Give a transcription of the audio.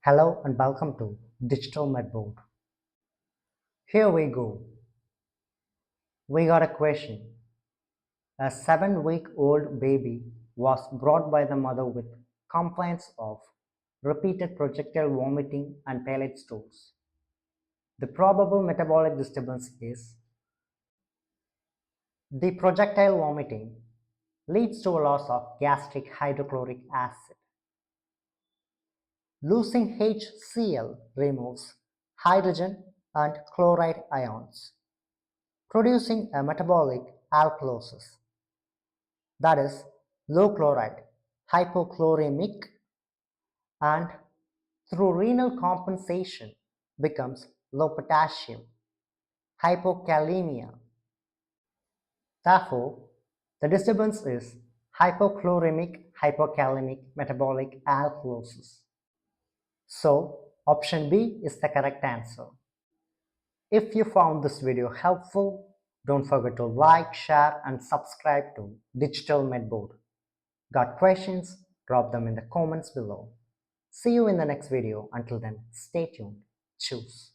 Hello and welcome to Digital Medboard. Here we go. We got a question. A 7-week-old baby was brought by the mother with complaints of repeated projectile vomiting and pellet stools. The probable metabolic disturbance is the projectile vomiting leads to a loss of gastric hydrochloric acid. Losing HCl removes hydrogen and chloride ions, producing a metabolic alkalosis, that is, low chloride, hypochloremic, and through renal compensation becomes low potassium, hypokalemia. Therefore, the disturbance is hypochloremic hypokalemic metabolic alkalosis. So, option B is the correct answer. If you found this video helpful, don't forget to like, share and subscribe to Digital Medboard. Got questions? Drop them in the comments below. See you in the next video. Until then, stay tuned. Choose.